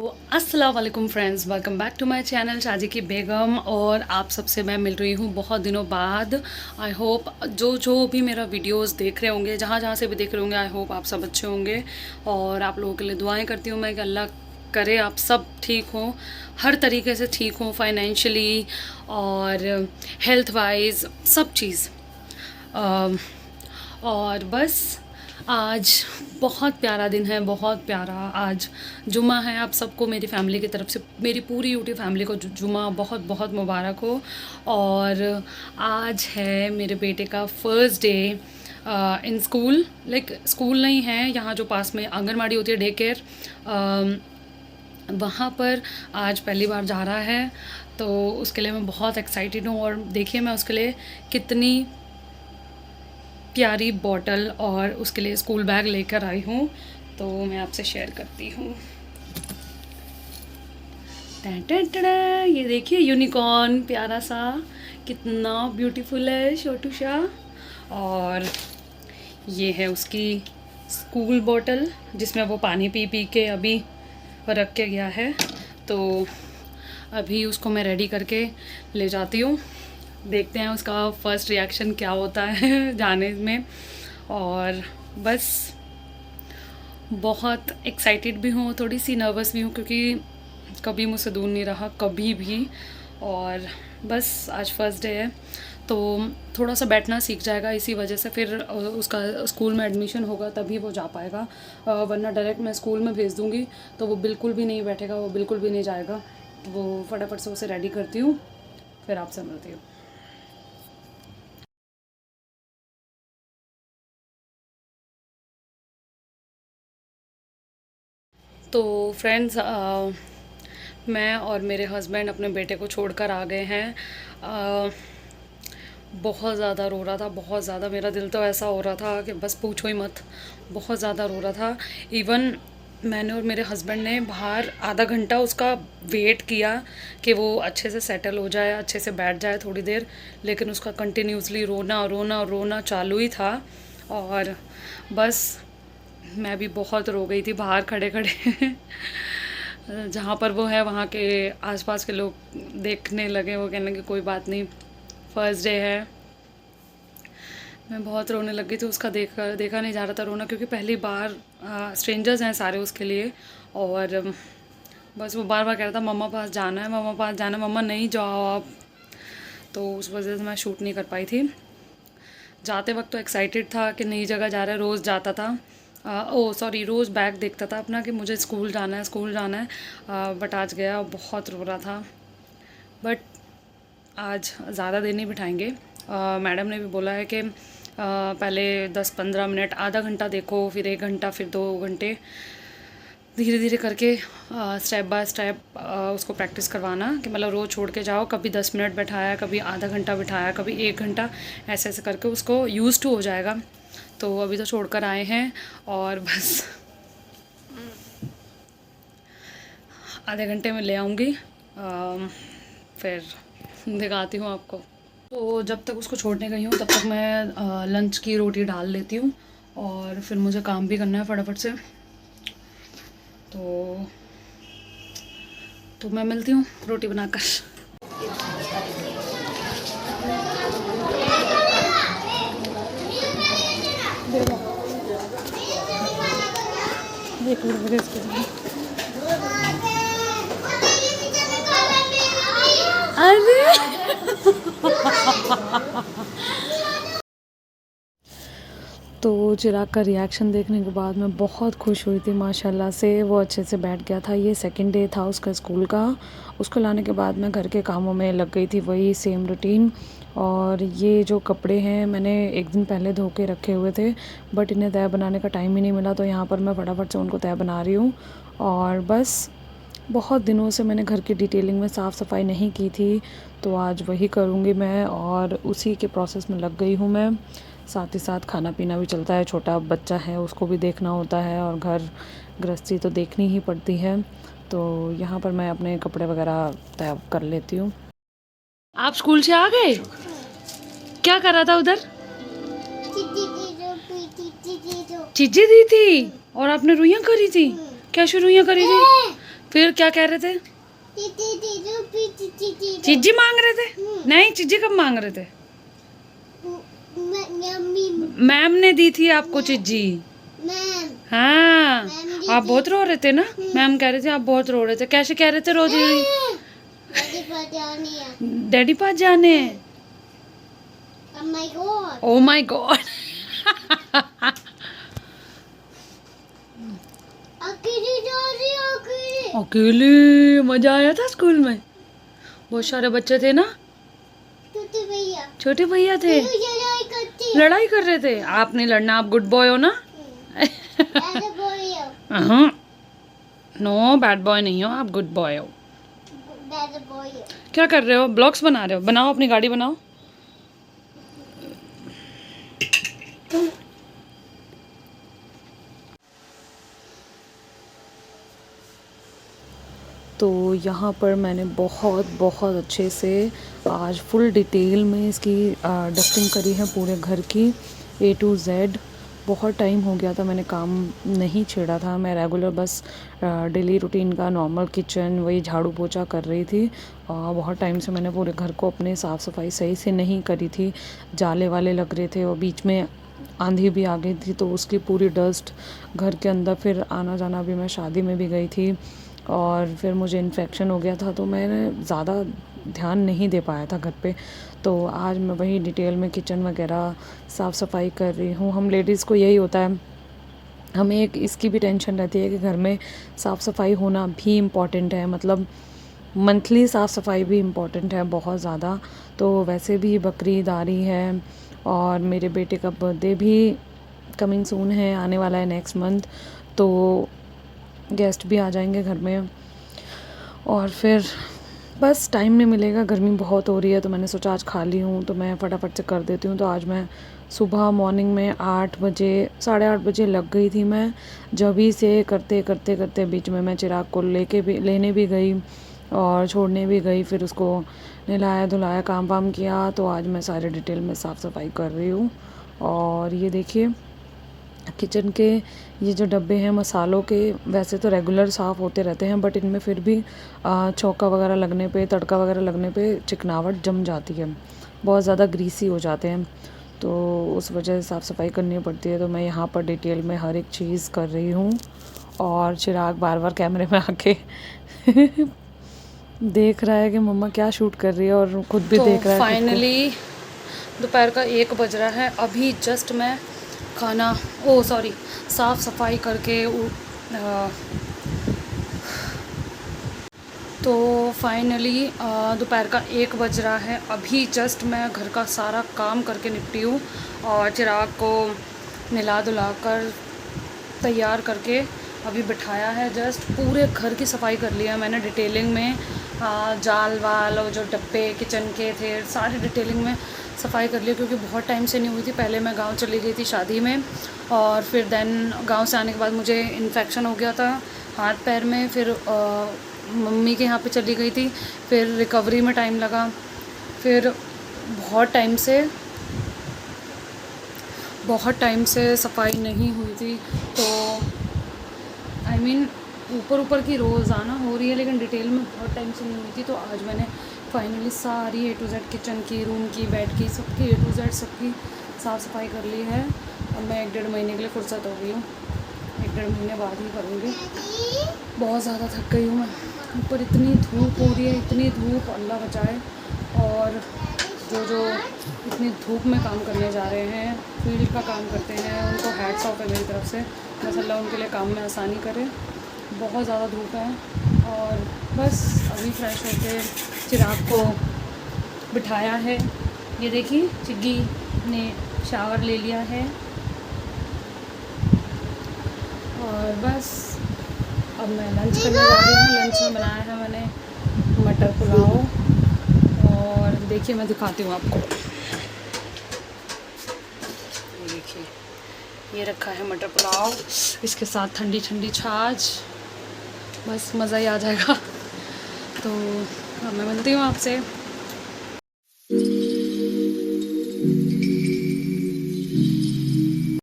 अस्सलाम वालेकुम friends, welcome back to my channel Shazi की बेगम। और आप सबसे मैं मिल रही हूँ बहुत दिनों बाद। आई होप जो भी मेरा वीडियोस देख रहे होंगे, जहाँ जहाँ से भी देख रहे होंगे, आई होप आप सब अच्छे होंगे। और आप लोगों के लिए दुआएं करती हूँ मैं कि अल्लाह करे आप सब ठीक हों, हर तरीके से ठीक हों, फाइनेंशियली और हेल्थ वाइज सब चीज़। और बस आज बहुत प्यारा दिन है, बहुत प्यारा। आज जुम्मा है। आप सबको मेरी फैमिली की तरफ से, मेरी पूरी यूट्यूब फैमिली को जुम्मा बहुत बहुत मुबारक हो। और आज है मेरे बेटे का first day in school. Like school नहीं है, यहाँ जो पास में आंगनवाड़ी होती है, डे केयर, वहाँ पर आज पहली बार जा रहा है। तो उसके लिए मैं बहुत एक्साइटेड हूँ। और देखिए मैं उसके लिए कितनी प्यारी बॉटल और उसके लिए स्कूल बैग लेकर आई हूँ, तो मैं आपसे शेयर करती हूँ। ये देखिए यूनिकॉर्न, प्यारा सा, कितना ब्यूटीफुल है, छोटू सा। और ये है उसकी स्कूल बॉटल जिसमें वो पानी पी पी के अभी रख के गया है। तो अभी उसको मैं रेडी करके ले जाती हूँ। देखते हैं उसका फ़र्स्ट रिएक्शन क्या होता है जाने में। और बस बहुत एक्साइटेड भी हूँ, थोड़ी सी नर्वस भी हूँ, क्योंकि कभी मुझसे दूर नहीं रहा कभी भी। और बस आज फर्स्ट डे है तो थोड़ा सा बैठना सीख जाएगा, इसी वजह से फिर उसका स्कूल में एडमिशन होगा तभी वो जा पाएगा। वरना डायरेक्ट मैं स्कूल में भेज दूँगी तो वो बिल्कुल भी नहीं बैठेगा, वो बिल्कुल भी नहीं जाएगा। तो वो फटाफट से उसे रेडी करती हूँ, फिर आपसे मिलती हूँ। तो फ्रेंड्स, मैं और मेरे हस्बैंड अपने बेटे को छोड़कर आ गए हैं। बहुत ज़्यादा रो रहा था, बहुत ज़्यादा। मेरा दिल तो ऐसा हो रहा था कि बस पूछो ही मत, बहुत ज़्यादा रो रहा था। इवन मैंने और मेरे हस्बैंड ने बाहर आधा घंटा उसका वेट किया कि वो अच्छे से सेटल हो जाए, अच्छे से बैठ जाए थोड़ी देर, लेकिन उसका कंटिन्यूसली रोना रोना रोना चालू ही था। और बस मैं भी बहुत रो गई थी बाहर खड़े खड़े जहाँ पर वो है वहाँ के आसपास के लोग देखने लगे, वो कहने लगे कोई बात नहीं, फर्स्ट डे है। मैं बहुत रोने लग गई थी, उसका देखा नहीं जा रहा था रोना, क्योंकि पहली बार स्ट्रेंजर्स हैं सारे उसके लिए। और बस वो बार बार कह रहा था मम्मा पास जाना है, मम्मा पास जाना है, मम्मा नहीं जाओ आप। तो उस वजह से मैं शूट नहीं कर पाई थी। जाते वक्त तो एक्साइटेड था कि नई जगह जा रहा है, रोज़ जाता था, रोज़ बैग देखता था अपना कि मुझे स्कूल जाना है, स्कूल जाना है। बट आज गया, बहुत रो रहा था। बट आज ज़्यादा देर नहीं बिठाएंगे। मैडम ने भी बोला है कि पहले 10-15 मिनट, आधा घंटा देखो, फिर 1 घंटा, फिर 2 घंटे, धीरे धीरे करके स्टेप बाय स्टेप उसको प्रैक्टिस करवाना। कि मतलब रोज़ छोड़ के जाओ, कभी 10 मिनट बैठाया, कभी आधा घंटा बिठाया, कभी 1 घंटा, ऐसे ऐसे करके उसको यूज़ टू हो जाएगा। तो अभी तो छोड़कर आए हैं और बस आधे घंटे में ले आऊँगी, फिर दिखाती हूँ आपको। तो जब तक उसको छोड़ने गई हूँ तब तक मैं लंच की रोटी डाल लेती हूँ, और फिर मुझे काम भी करना है फटाफट से। तो मैं मिलती हूँ रोटी बनाकर। देख लो इसको। अरे तो चिराग का रिएक्शन देखने के बाद मैं बहुत खुश हुई थी माशाल्लाह से। वो अच्छे से बैठ गया था। ये सेकंड डे था उसका स्कूल का। उसको लाने के बाद मैं घर के कामों में लग गई थी, वही सेम रूटीन। और ये जो कपड़े हैं मैंने एक दिन पहले धो के रखे हुए थे, बट इन्हें तय बनाने का टाइम ही नहीं मिला, तो यहाँ पर मैं फटाफट से उनको तय बना रही हूँ। और बस बहुत दिनों से मैंने घर की डिटेलिंग में साफ़ सफाई नहीं की थी, तो आज वही करूँगी मैं, और उसी के प्रोसेस में लग गई हूँ मैं। साथ ही साथ खाना पीना भी चलता है, छोटा बच्चा है उसको भी देखना होता है, और घर गृहस्थी तो देखनी ही पड़ती है। तो यहाँ पर मैं अपने कपड़े वगैरह तय कर लेती हूँ। आप स्कूल से आ गए? क्या कर रहा था उधर? चीज़ें दी थी और आपने रुइयाँ करी थी? क्या रुइयाँ करी थी? फिर क्या कह रहे थे? चिज्जी मांग रहे थे? नहीं, चिज्जी कब मांग रहे थे? मैम ने दी थी आपको चिज्जी। हाँ, आप बहुत रो रहे थे ना। मैम कह रहे थे आप बहुत रो रहे थे। कैसे कह रहे थे रोती हुई? डैडी पास जाने। Oh my God. अकेले मजा आया था स्कूल में। बहुत सारे बच्चे थे ना। छोटे भैया थे, लड़ाई कर रहे थे। आप नहीं लड़ना, आप गुड बॉय हो ना। नो, बैड बॉय नहीं हो आप, गुड बॉय हो। क्या कर रहे हो? ब्लॉग्स बना रहे हो? बनाओ, अपनी गाड़ी बनाओ। तो यहाँ पर मैंने बहुत अच्छे से आज फुल डिटेल में इसकी डस्टिंग करी है पूरे घर की, A to Z। बहुत टाइम हो गया था, मैंने काम नहीं छेड़ा था। मैं रेगुलर बस डेली रूटीन का नॉर्मल किचन वही झाड़ू पोछा कर रही थी। बहुत टाइम से मैंने पूरे घर को अपने साफ़ सफाई सही से नहीं करी थी। जाले वाले लग रहे थे और बीच में आंधी भी आ गई थी, तो उसकी पूरी डस्ट घर के अंदर। फिर आना जाना भी, मैं शादी में भी गई थी और फिर मुझे इन्फेक्शन हो गया था, तो मैंने ज़्यादा ध्यान नहीं दे पाया था घर पे। तो आज मैं वही डिटेल में किचन वगैरह साफ़ सफाई कर रही हूँ। हम लेडीज़ को यही होता है, हमें एक इसकी भी टेंशन रहती है कि घर में साफ़ सफाई होना भी इम्पॉर्टेंट है। मतलब मंथली साफ़ सफाई भी इम्पॉर्टेंट है बहुत ज़्यादा। तो वैसे भी बकरीद आ रही है और मेरे बेटे का बर्थडे भी कमिंग सून है, आने वाला है नेक्स्ट मंथ। तो गेस्ट भी आ जाएंगे घर में और फिर बस टाइम नहीं मिलेगा। गर्मी बहुत हो रही है, तो मैंने सोचा आज खाली हूँ तो मैं फटाफट से कर देती हूँ। तो आज मैं सुबह मॉर्निंग में 8 बजे 8:30 बजे लग गई थी। मैं जब ही से करते बीच में मैं चिराग को लेने भी गई और छोड़ने भी गई, फिर उसको नहलाया धुलाया, काम वाम किया। तो आज मैं सारे डिटेल में साफ़ सफाई कर रही हूँ। और ये देखिए किचन के ये जो डब्बे हैं मसालों के, वैसे तो रेगुलर साफ़ होते रहते हैं, बट इनमें फिर भी छौंका वगैरह लगने पे, तड़का वगैरह लगने पे चिकनावट जम जाती है, बहुत ज़्यादा ग्रीसी हो जाते हैं। तो उस वजह से साफ़ सफाई करनी पड़ती है। तो मैं यहाँ पर डिटेल में हर एक चीज़ कर रही हूँ। और चिराग बार बार कैमरे में आके देख रहा है कि मम्मा क्या शूट कर रही है, और खुद भी देख रहा है। फाइनली दोपहर का 1 बज रहा है। अभी जस्ट मैं साफ़ सफाई करके तो फाइनली दोपहर का 1 बज रहा है। अभी जस्ट मैं घर का सारा काम करके निपटी हूँ और चिराग को नहला धुला कर तैयार करके अभी बिठाया है। जस्ट पूरे घर की सफाई कर लिया मैंने डिटेलिंग में। जाल वाल और जो डब्बे किचन के थे सारे डिटेलिंग में सफाई कर लिया, क्योंकि बहुत टाइम से नहीं हुई थी। पहले मैं गांव चली गई थी शादी में, और फिर देन गांव से आने के बाद मुझे इन्फेक्शन हो गया था हाथ पैर में। फिर मम्मी के यहाँ पे चली गई थी, फिर रिकवरी में टाइम लगा। फिर बहुत टाइम से सफाई नहीं हुई थी। तो ऊपर की रोज़ाना हो रही है, लेकिन डिटेल में बहुत टाइम से नहीं हुई थी। तो आज मैंने फाइनली सारी A to Z किचन की, रूम की, बेड की, सबकी A to Z सबकी साफ़ सफाई कर ली है। अब मैं 1-1.5 महीने के लिए फुर्सत हो गई हूँ, 1-1.5 महीने बाद ही करूँगी। बहुत ज़्यादा थक गई हूँ मैं। ऊपर इतनी धूप हो रही है, इतनी धूप, अल्लाह बचाए। और जो इतनी धूप में काम करने जा रहे हैं, फील्ड का काम करते हैं, उनको हैट्स ऑफ है मेरी तरफ से। बस अल्लाह उनके लिए काम में आसानी करे। बहुत ज़्यादा धूप है। और बस अभी फ्रेश होके चिराग को बिठाया है। ये देखिए चिग्गी ने शावर ले लिया है। और बस अब मैं लंच करने जा रही हूँ। लंच में बनाया है मैंने मटर पुलाव, और देखिए मैं दिखाती हूँ आपको। ये देखिए, ये रखा है मटर पुलाव, इसके साथ ठंडी ठंडी छाछ, बस मज़ा ही आ जाएगा। तो अब मैं मिलती हूँ आपसे।